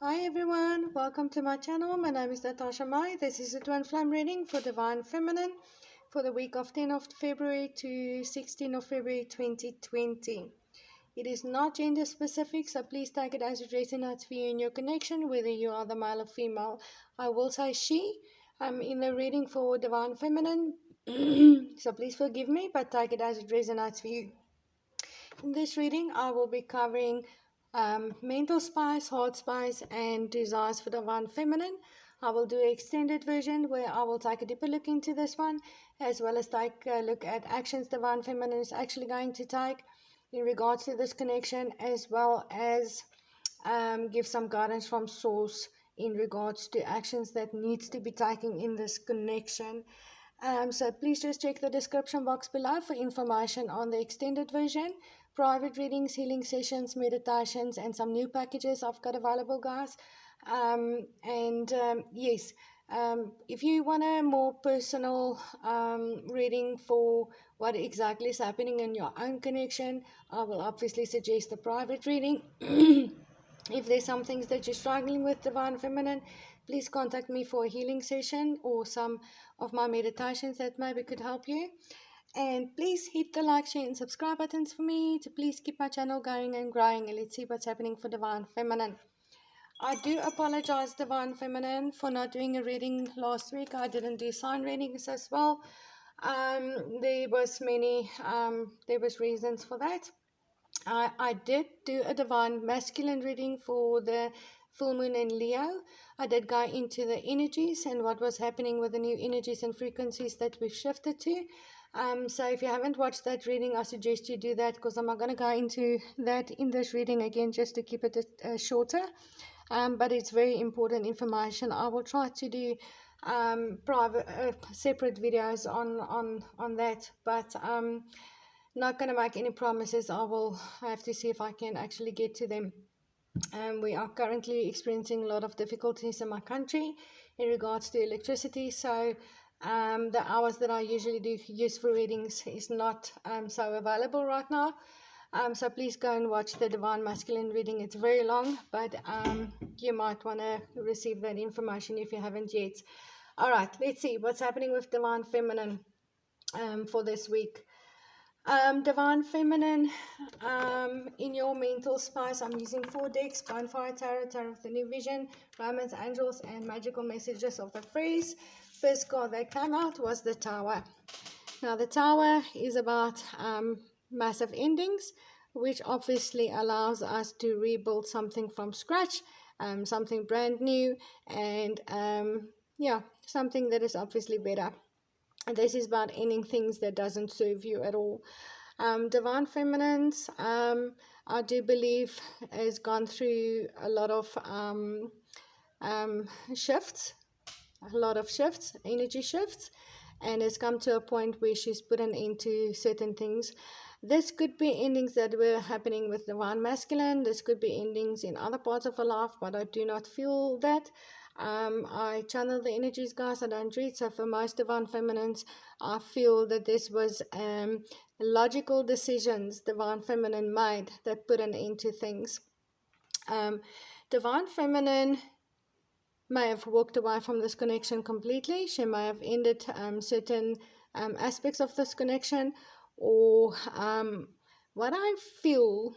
Hi everyone, welcome to my channel. My name is Natasha Mai. This is a twin flame reading for Divine Feminine for the week of 10th of February to 16th of February 2020. It is not gender specific, so please take it as it resonates for you in your connection, whether you are the male or female. I will say she. I'm in the reading for Divine Feminine, so please forgive me, but take it as it resonates for you. In this reading, I will be covering mental spice, heart spice, and desires for divine feminine. I will do an extended version where I will take a deeper look into this one, as well as take a look at actions divine feminine is actually going to take in regards to this connection, as well as give some guidance from source in regards to actions that needs to be taken in this connection. So please just check the description box below for information on the extended version, private readings, healing sessions, meditations, and some new packages I've got available, guys. Yes, if you want a more personal reading for what exactly is happening in your own connection, I will obviously suggest the private reading. If there's some things that you're struggling with, divine feminine, please contact me for a healing session or some of my meditations that maybe could help you. And please hit the like, share, and subscribe buttons for me to please keep my channel going and growing. And let's see what's happening for divine feminine. I do apologize, divine feminine, for not doing a reading last week. I didn't do sign readings as well. There was reasons for that. I did do a divine masculine reading for the full moon in Leo. I did go into the energies and what was happening with the new energies and frequencies that we've shifted to. So if you haven't watched that reading, I suggest you do that, because I'm not going to go into that in this reading again, just to keep it shorter. But it's very important information. I will try to do private separate videos on that, but not going to make any promises. I have to see if I can actually get to them. We are currently experiencing a lot of difficulties in my country in regards to electricity, so the hours that I usually do use for readings is not so available right now. So please go and watch the Divine Masculine reading. It's very long, but you might want to receive that information if you haven't yet. All right, let's see what's happening with Divine Feminine for this week. Divine Feminine, in your mental spice, I'm using 4 decks: Bonfire Tarot, Tarot of the New Vision, Romance Angels, and Magical Messages of the Phrase. First card that came out was the Tower. Now, the Tower is about massive endings, which obviously allows us to rebuild something from scratch, something brand new, and something that is obviously better. And this is about ending things that doesn't serve you at all. Divine Feminines, I do believe, has gone through a lot of shifts, energy shifts, and has come to a point where she's put an end to certain things. This could be endings that were happening with Divine Masculine. This could be endings in other parts of her life, but I do not feel that. I channel the energies, guys. I don't read. So for most Divine Feminines, I feel that this was logical decisions Divine Feminine made that put an end to things. Divine Feminine may have walked away from this connection completely. She may have ended certain aspects of this connection, or what I feel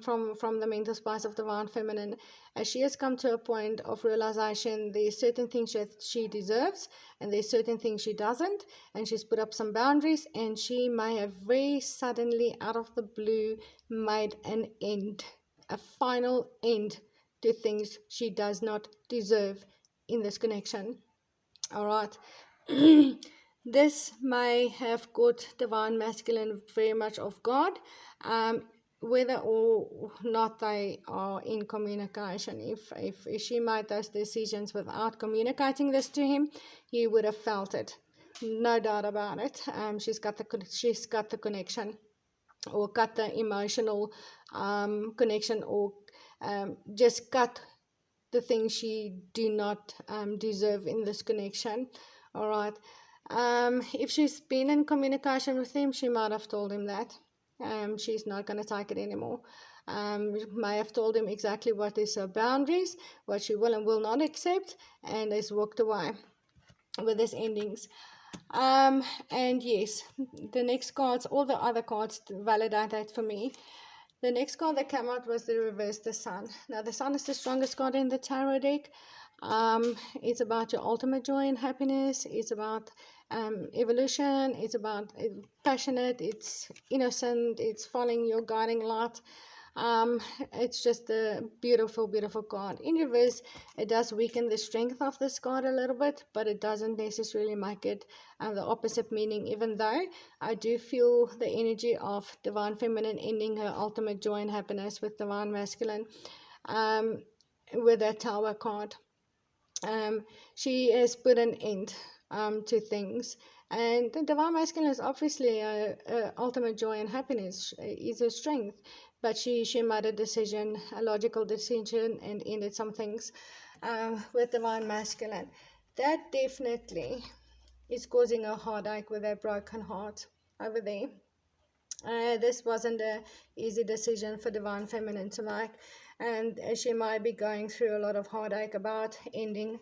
from the mental spice of Divine Feminine, as she has come to a point of realization, there's certain things that she deserves and there's certain things she doesn't, and she's put up some boundaries, and she may have very suddenly, out of the blue, made an end, a final end to things she does not deserve in this connection. All right. This may have caught Divine Masculine very much off guard, whether or not they are in communication. If she made those decisions without communicating this to him, he would have felt it, no doubt about it. She's got the connection, or cut the emotional connection, or just cut the things she do not deserve in this connection. All right. If she's been in communication with him, she might have told him that she's not going to take it anymore. May have told him exactly what is her boundaries, what she will and will not accept, and has walked away with his endings. And yes, the next cards, all the other cards validate that for me. The next card that came out was the reverse, the Sun. Now, the Sun is the strongest card in the tarot deck. It's about your ultimate joy and happiness. It's about evolution. It's about passionate. It's innocent. It's following your guiding light. It's just a beautiful, beautiful card. In reverse, it does weaken the strength of this card a little bit, but it doesn't necessarily make it the opposite meaning, even though I do feel the energy of Divine Feminine ending her ultimate joy and happiness with Divine Masculine with that Tower card. She has put an end to things. And the Divine Masculine is obviously ultimate joy and happiness, is her strength. But she made a decision, a logical decision, and ended some things with Divine Masculine. That definitely is causing a heartache with a broken heart over there. This wasn't an easy decision for Divine Feminine to make, and she might be going through a lot of heartache about ending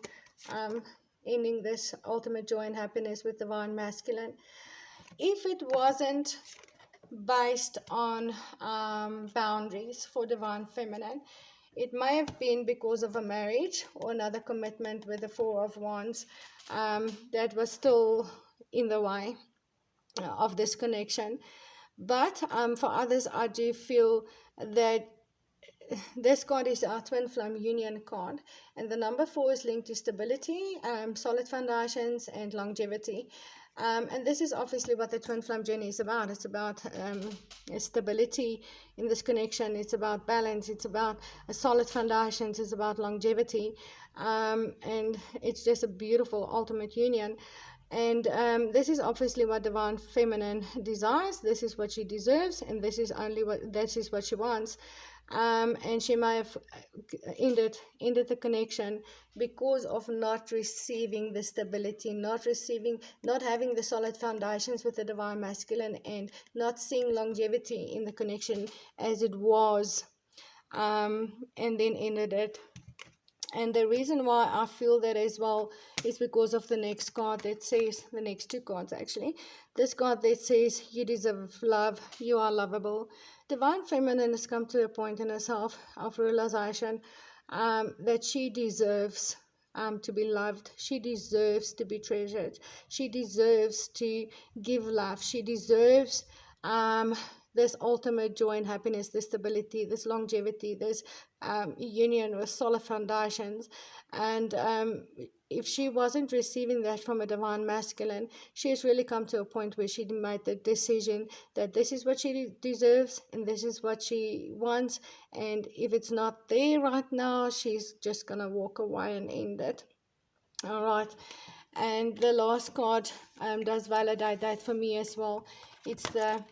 this ultimate joy and happiness with Divine Masculine. If it wasn't based on boundaries for Divine Feminine, it may have been because of a marriage or another commitment with the Four of Wands that was still in the way of this connection. But for others, I do feel that this card is our twin flame union card, and the number 4 is linked to stability, solid foundations, and longevity. And this is obviously what the twin flame journey is about. It's about stability in this connection. It's about balance. It's about solid foundations. It's about longevity. And it's just a beautiful ultimate union. And this is obviously what Divine Feminine desires. This is what she deserves, and this is what she wants. And she may have ended the connection because of not receiving the stability, not having the solid foundations with the Divine Masculine, and not seeing longevity in the connection as it was, and then ended it. And the reason why I feel that as well is because of the next card that says, the next two cards actually, this card that says, you deserve love, you are lovable. Divine Feminine has come to a point in herself of realization that she deserves to be loved. She deserves to be treasured. She deserves to give love. She deserves this ultimate joy and happiness, this stability, this longevity, this union with solid foundations. And if she wasn't receiving that from a Divine Masculine, she has really come to a point where she made the decision that this is what she deserves and this is what she wants. And if it's not there right now, she's just going to walk away and end it. All right. And the last card does validate that for me as well. It's the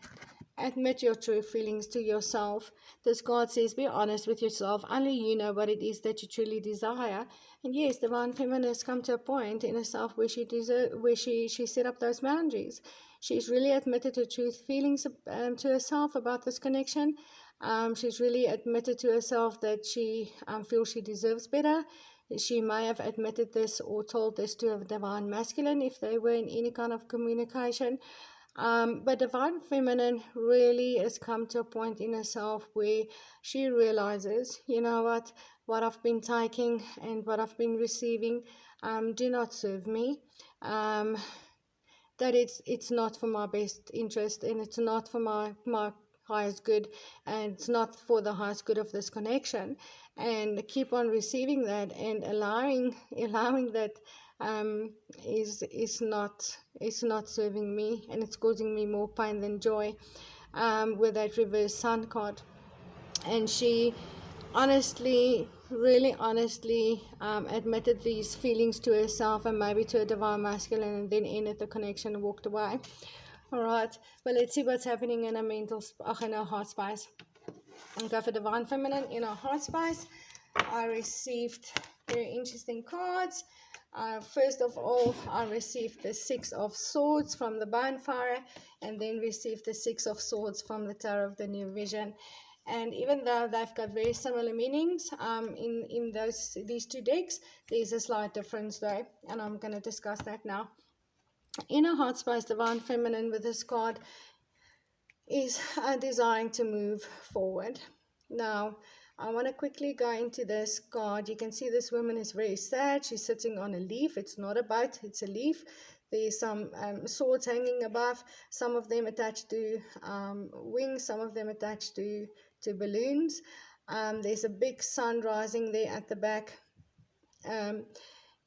admit your true feelings to yourself. This card says, be honest with yourself. Only you know what it is that you truly desire. And yes, Divine Feminine has come to a point in herself where she set up those boundaries. She's really admitted her true feelings to herself about this connection. She's really admitted to herself that she feels she deserves better. She may have admitted this or told this to a Divine Masculine if they were in any kind of communication. But Divine Feminine really has come to a point in herself where she realizes, you know what I've been taking and what I've been receiving do not serve me. That it's not for my best interest, and it's not for my highest good, and it's not for the highest good of this connection. And keep on receiving that and allowing that is not serving me, and it's causing me more pain than joy with that reverse Sun card. And she really honestly admitted these feelings to herself and maybe to a Divine Masculine, and then ended the connection and walked away. All right, well, let's see what's happening in our heart space. Okay, for Divine Feminine in our heart space, I received very interesting cards. First of all, I received the Six of Swords from the Bonfire, and then received the Six of Swords from the Tarot of the New Vision. And even though they've got very similar meanings in these two decks, there's a slight difference though, and I'm going to discuss that now. Inner Heart Space Divine Feminine with this card is desiring to move forward. Now, I want to quickly go into this card. You can see this woman is very sad. She's sitting on a leaf. It's not a boat, it's a leaf. There's some swords hanging above, some of them attached to wings, some of them attached to balloons. There's a big sun rising there at the back.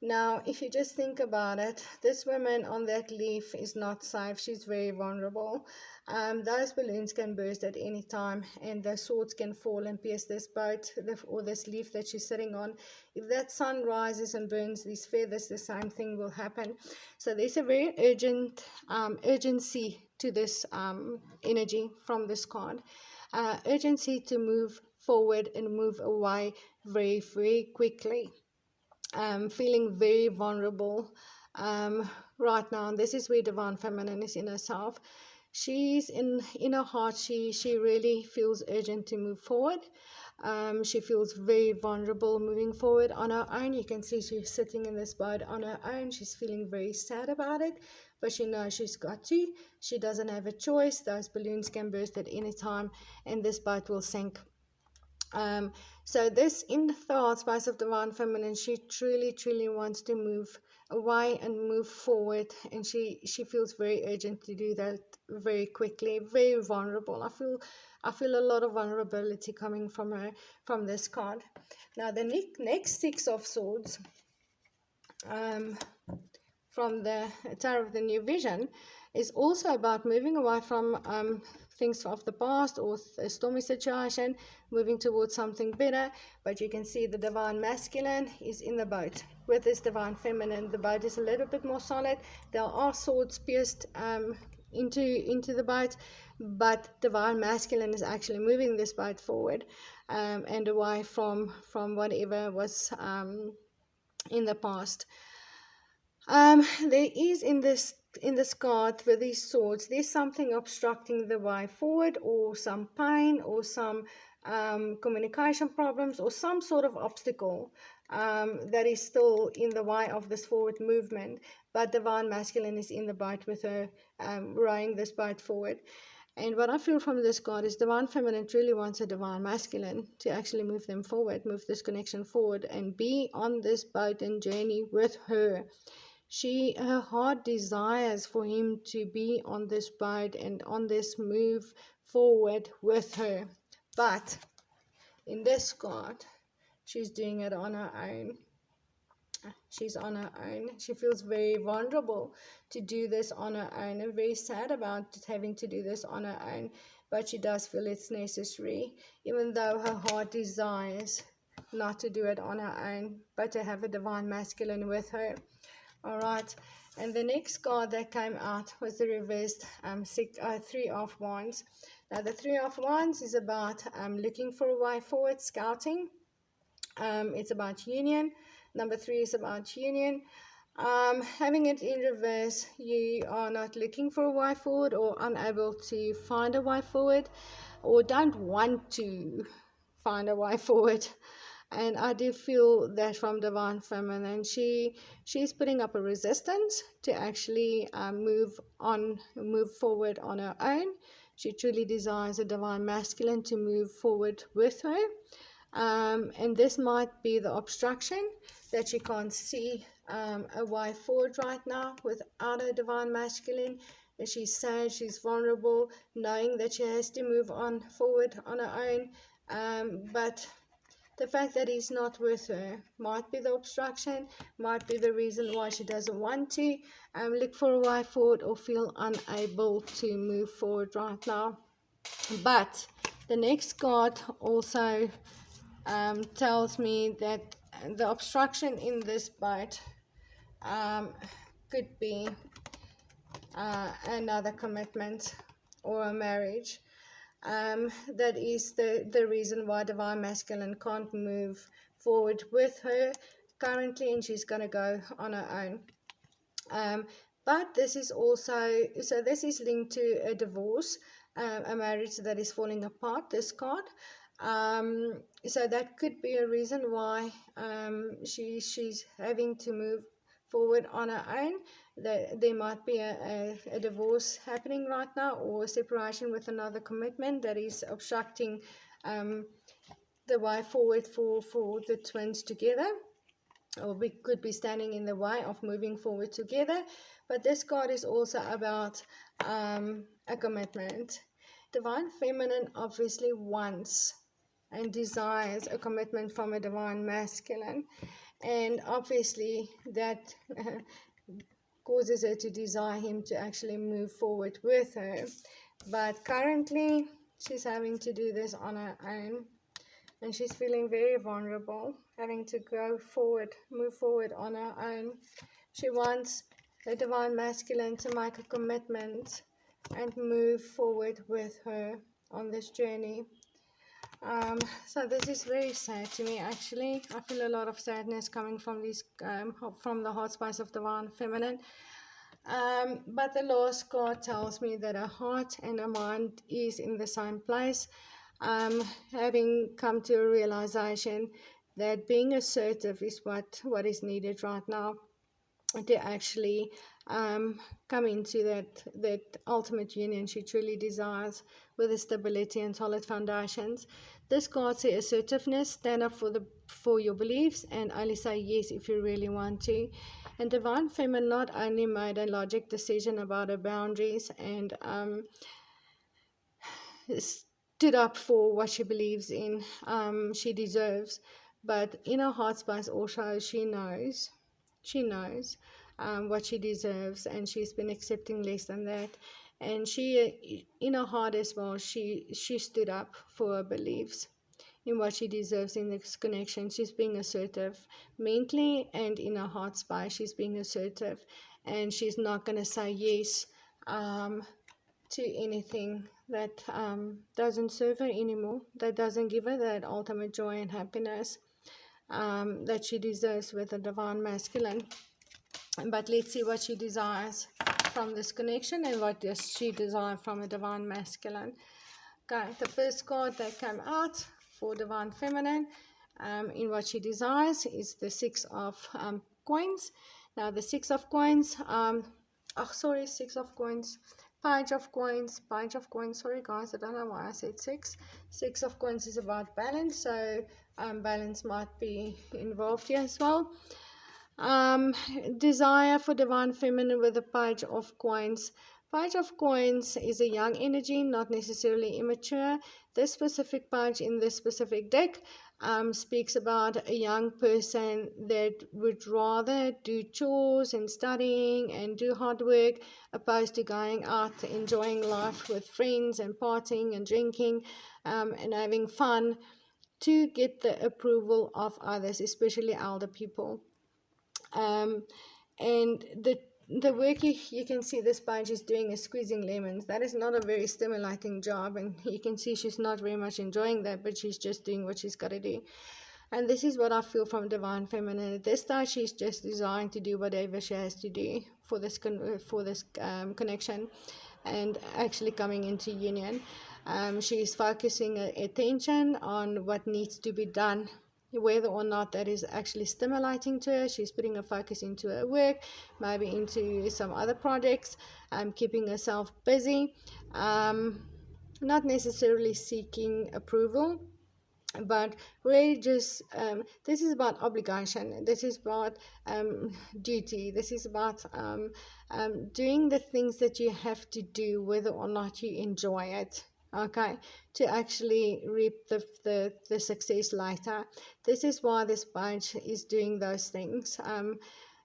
Now, if you just think about it, this woman on that leaf is not safe. She's very vulnerable. Those balloons can burst at any time, and the swords can fall and pierce this boat or this leaf that she's sitting on. If that sun rises and burns these feathers, the same thing will happen. So there's a very urgency to this energy from this card. Urgency to move forward and move away very, very quickly. Feeling very vulnerable right now. And this is where Divine Feminine is in herself. She's in her heart, she really feels urgent to move forward. She feels very vulnerable moving forward on her own. You can see she's sitting in this boat on her own. She's feeling very sad about it, but she knows she's got to. She doesn't have a choice. Those balloons can burst at any time, and this boat will sink. So this in the heart space of Divine Feminine, she truly wants to move away and move forward, and she feels very urgent to do that very quickly, very vulnerable. I feel a lot of vulnerability coming from her, from this card. Now the next Six of Swords from the Tarot of the New Vision is also about moving away from things of the past or a stormy situation, moving towards something better. But you can see the Divine Masculine is in the boat with this Divine Feminine. The boat is a little bit more solid. There are swords pierced into the boat, but Divine Masculine is actually moving this boat forward and away from whatever was in the past. There is in this card with these swords, there's something obstructing the way forward, or some pain, or some communication problems, or some sort of obstacle that is still in the way of this forward movement. But Divine Masculine is in the boat with her, rowing this boat forward. And what I feel from this card is Divine Feminine truly wants a Divine Masculine to actually move them forward, move this connection forward, and be on this boat and journey with her. Her heart desires for him to be on this boat and on this move forward with her. But in this card, she's doing it on her own. She's on her own. She feels very vulnerable to do this on her own, and very sad about having to do this on her own. But she does feel it's necessary, even though her heart desires not to do it on her own, but to have a Divine Masculine with her. All right, and the next card that came out was the reversed Three of Wands. Now the Three of Wands is about looking for a way forward, scouting. It's about union. Number 3 is about union. Having it in reverse, you are not looking for a way forward, or unable to find a way forward, or don't want to find a way forward. And I do feel that from Divine Feminine, she's putting up a resistance to actually move forward on her own. She truly desires a Divine Masculine to move forward with her. And this might be the obstruction that she can't see a way forward right now without a Divine Masculine. She's sad, she's vulnerable, knowing that she has to move on forward on her own. But the fact that he's not with her might be the obstruction, might be the reason why she doesn't want to look for a way forward, or feel unable to move forward right now. But the next card also tells me that the obstruction in this boat could be another commitment or a marriage. That is the reason why Divine Masculine can't move forward with her currently, and she's going to go on her own. But this is also, so this is linked to a divorce. a marriage that is falling apart, this card. So that could be a reason why she's having to move forward on her own. There might be a divorce happening right now, or a separation with another commitment that is obstructing the way forward for the twins together, or we could be standing in the way of moving forward together. But this card is also about a commitment. Divine Feminine obviously wants and desires a commitment from a Divine Masculine, and obviously that causes her to desire him to actually move forward with her. But currently she's having to do this on her own, and she's feeling very vulnerable, having to go forward, move forward on her own. She wants the Divine Masculine to make a commitment and move forward with her on this journey. So this is very sad to me, actually. I feel a lot of sadness coming from these, from the heart space of Divine Feminine. But the last card tells me that her heart and her mind is in the same place, having come to a realization that being assertive is what is needed right now to actually come into that ultimate union she truly desires, with a stability and solid foundations. This card says assertiveness, stand up for your beliefs, and only say yes if you really want to. And Divine Feminine not only made a logic decision about her boundaries and stood up for what she believes in, she deserves, but in her heart space also she knows what she deserves, and she's been accepting less than that. And she, in her heart as well, she stood up for her beliefs in what she deserves in this connection. She's being assertive mentally, and in her heart space she's being assertive, and she's not going to say yes to anything that doesn't serve her anymore, that doesn't give her that ultimate joy and happiness that she deserves with the Divine Masculine. But let's see what she desires from this connection, and what does she desire from a Divine Masculine. Okay, the first card that came out for Divine Feminine in what she desires is the Six of Coins. Now the Six of Coins, Six of Coins, Page of Coins, sorry guys, I don't know why I said six. Six of Coins is about balance, so balance might be involved here as well. Desire for Divine Feminine with the Page of Coins. Page of Coins is a young energy, not necessarily immature. This specific page in this specific deck speaks about a young person that would rather do chores and studying and do hard work, opposed to going out enjoying life with friends and partying and drinking and having fun, to get the approval of others, especially elder people. And the work you can see this page is doing is squeezing lemons. That is not a very stimulating job, and you can see she's not very much enjoying that, but she's just doing what she's got to do. And this is what I feel from Divine Feminine. At this time, she's just desiring to do whatever she has to do for this connection, and actually coming into union. She's focusing her attention on what needs to be done, whether or not that is actually stimulating to her. She's putting her focus into her work, maybe into some other projects, keeping herself busy, not necessarily seeking approval, but really just this is about obligation, this is about duty, this is about doing the things that you have to do whether or not you enjoy it, okay, to actually reap the success later. This is why this page is doing those things.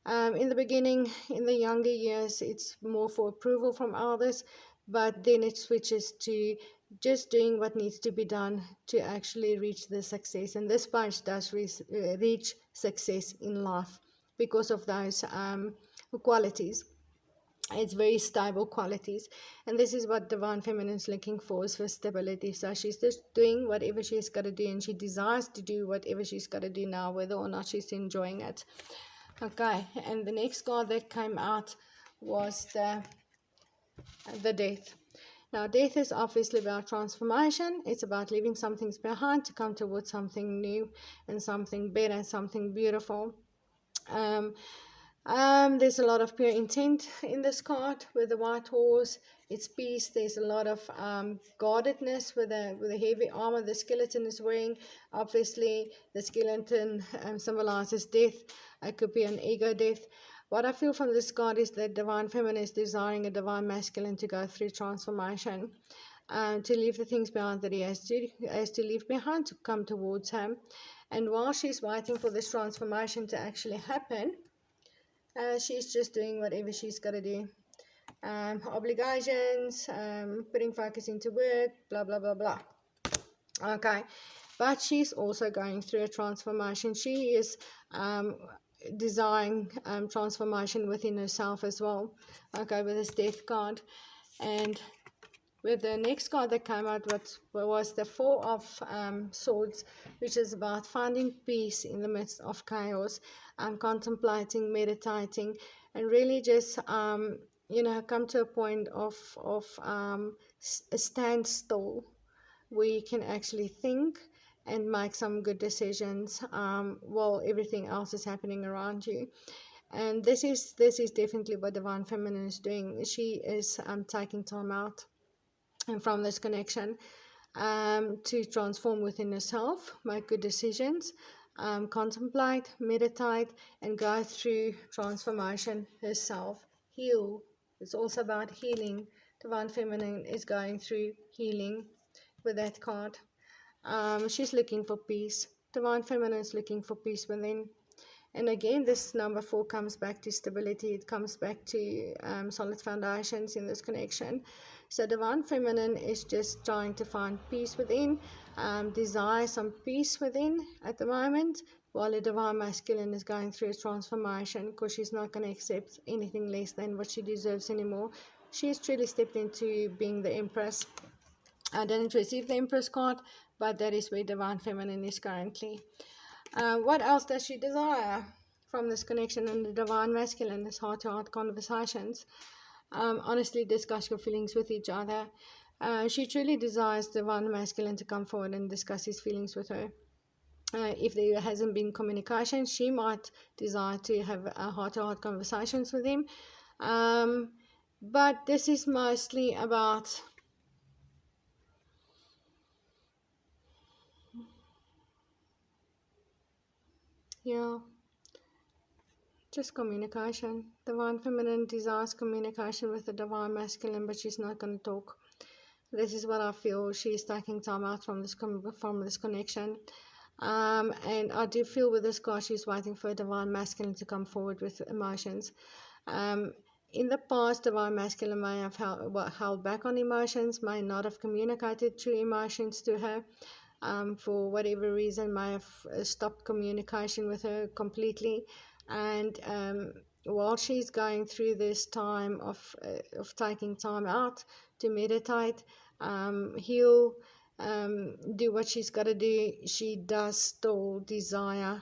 In the beginning, in the younger years, it's more for approval from others, but then it switches to just doing what needs to be done to actually reach the success. And this page does reach success in life because of those qualities. It's very stable qualities, and this is what Divine Feminine is looking for, is for stability. So she's just doing whatever she's got to do, and she desires to do whatever she's got to do now, whether or not she's enjoying it. Okay, and the next card that came out was the Death. Now, death is obviously about transformation. It's about leaving some things behind to come towards something new and something better, something beautiful. Um, there's a lot of pure intent in this card with the white horse. It's peace. There's a lot of guardedness with the heavy armor the skeleton is wearing. Obviously, the skeleton symbolizes death. It could be an ego death. What I feel from this card is that divine feminine is desiring a divine masculine to go through transformation, to leave the things behind that he has to leave behind to come towards him. And while she's waiting for this transformation to actually happen, she's just doing whatever she's got to do. Obligations, putting focus into work, blah, blah, blah, blah. Okay. But she's also going through a transformation. She is desiring transformation within herself as well. Okay, with this death card. And with the next card that came out was the Four of Swords, which is about finding peace in the midst of chaos, contemplating, meditating, and really just come to a point of a standstill where you can actually think and make some good decisions while everything else is happening around you. And this is definitely what divine feminine is doing. She is taking time out and from this connection to transform within herself, make good decisions, contemplate, meditate, and go through transformation herself. Heal. It's also about healing. Divine feminine is going through healing with that card. She's looking for peace. Divine feminine is looking for peace within. And again, this number 4 comes back to stability. It comes back to solid foundations in this connection. So divine feminine is just trying to find peace within, desire some peace within at the moment, while the divine masculine is going through a transformation because she's not going to accept anything less than what she deserves anymore. She's truly stepped into being the Empress. I didn't receive the Empress card, but that is where divine feminine is currently. What else does she desire from this connection in the divine masculine? This heart-to-heart conversations. Honestly, discuss your feelings with each other. She truly desires divine masculine to come forward and discuss his feelings with her. If there hasn't been communication, she might desire to have heart-to-heart conversations with him. But this is mostly about just communication. Divine feminine desires communication with the divine masculine, but she's not going to talk. This is what I feel. She's taking time out from this connection. And I do feel with this card, she's waiting for a divine masculine to come forward with emotions. In the past, divine masculine may have held back on emotions, may not have communicated true emotions to her. For whatever reason, may have stopped communication with her completely. And while she's going through this time of taking time out to meditate, heal, do what she's got to do, she does still desire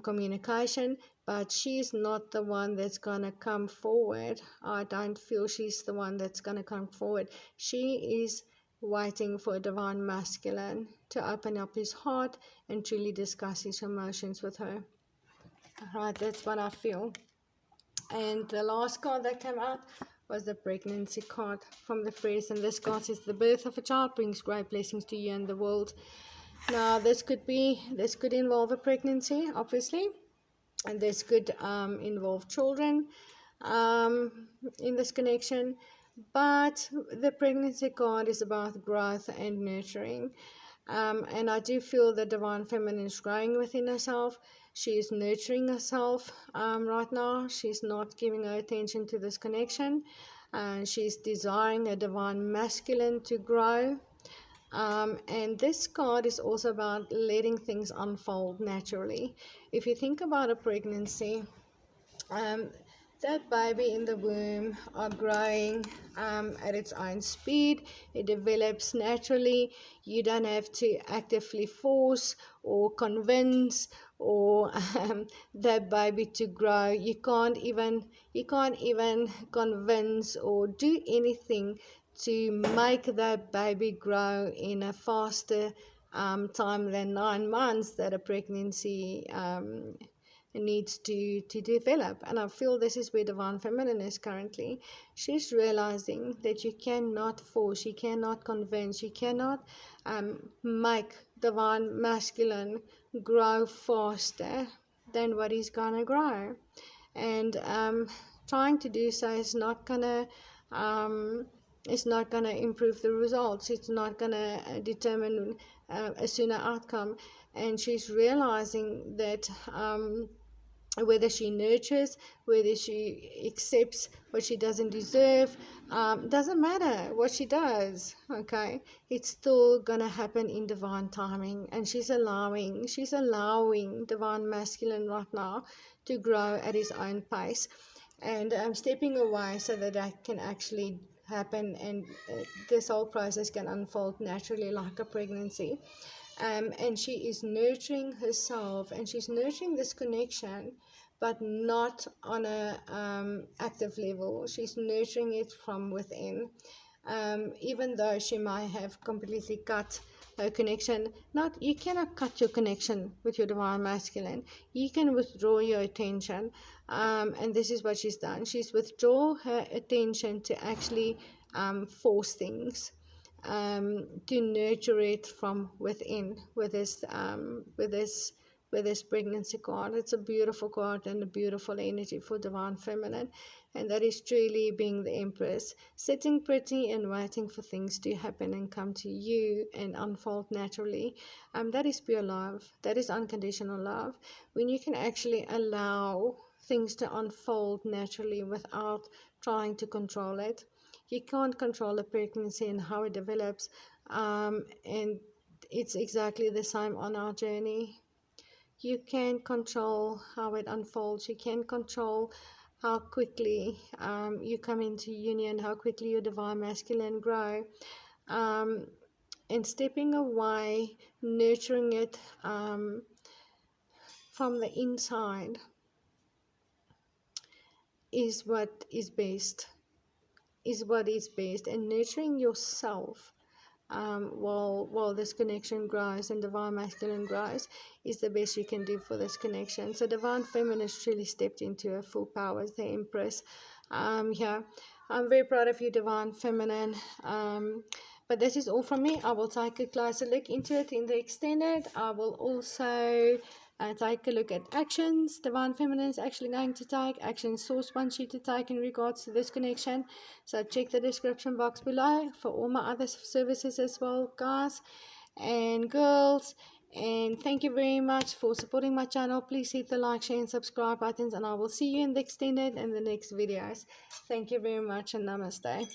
communication, but she's not the one that's going to come forward. I don't feel she's the one that's going to come forward. She is waiting for a divine masculine to open up his heart and truly discuss his emotions with her. Right, that's what I feel. And the last card that came out was the pregnancy card from the phrase, and this card says the birth of a child brings great blessings to you and the world. Now this could involve a pregnancy, obviously, and this could involve children in this connection, but the pregnancy card is about growth and nurturing. And I do feel the divine feminine is growing within herself. She is nurturing herself right now. She's not giving her attention to this connection. She's desiring a divine masculine to grow. And this card is also about letting things unfold naturally. If you think about a pregnancy, that baby in the womb are growing at its own speed. It develops naturally. You don't have to actively force or convince or that baby to grow. You can't even convince or do anything to make that baby grow in a faster time than 9 months that a pregnancy needs to develop. And I feel this is where Divine Feminine is currently. She's realizing that you cannot force, you cannot convince, you cannot make Divine Masculine grow faster than what he's gonna grow. And trying to do so is not gonna improve the results. It's not gonna determine a sooner outcome. And she's realizing that whether she nurtures, whether she accepts what she doesn't deserve, doesn't matter what she does, okay? It's still gonna happen in divine timing. And she's allowing Divine Masculine right now to grow at his own pace, and stepping away so that that can actually happen, and this whole process can unfold naturally like a pregnancy. And she is nurturing herself, and she's nurturing this connection, but not on a active level. She's nurturing it from within. Even though she might have completely cut her connection. Not, you cannot cut your connection with your Divine Masculine. You can withdraw your attention, and this is what she's done. She's withdraw her attention to actually force things, to nurture it from within with this pregnancy card. It's a beautiful card and a beautiful energy for Divine Feminine, and that is truly being the Empress, sitting pretty and waiting for things to happen and come to you and unfold naturally. That is pure love. That is unconditional love. When you can actually allow things to unfold naturally without trying to control it. You can't control a pregnancy and how it develops, and it's exactly the same on our journey. You can control how it unfolds. You can control how quickly you come into union, how quickly your Divine Masculine grow, um, and stepping away, nurturing it from the inside is what is best. And nurturing yourself while this connection grows and Divine Masculine grows is the best you can do for this connection. So Divine Feminine has truly stepped into her full power as the Empress. Yeah, I'm very proud of you, Divine Feminine. But this is all from me. I will take a closer look into it in the extended. I will also take a look at actions Divine Feminine is actually going to take, actions Source wants you to take in regards to this connection. So check the description box below for all my other services as well, guys and girls. And thank you very much for supporting my channel. Please hit the like, share and subscribe buttons, and I will see you in the extended and the next videos. Thank you very much, and namaste.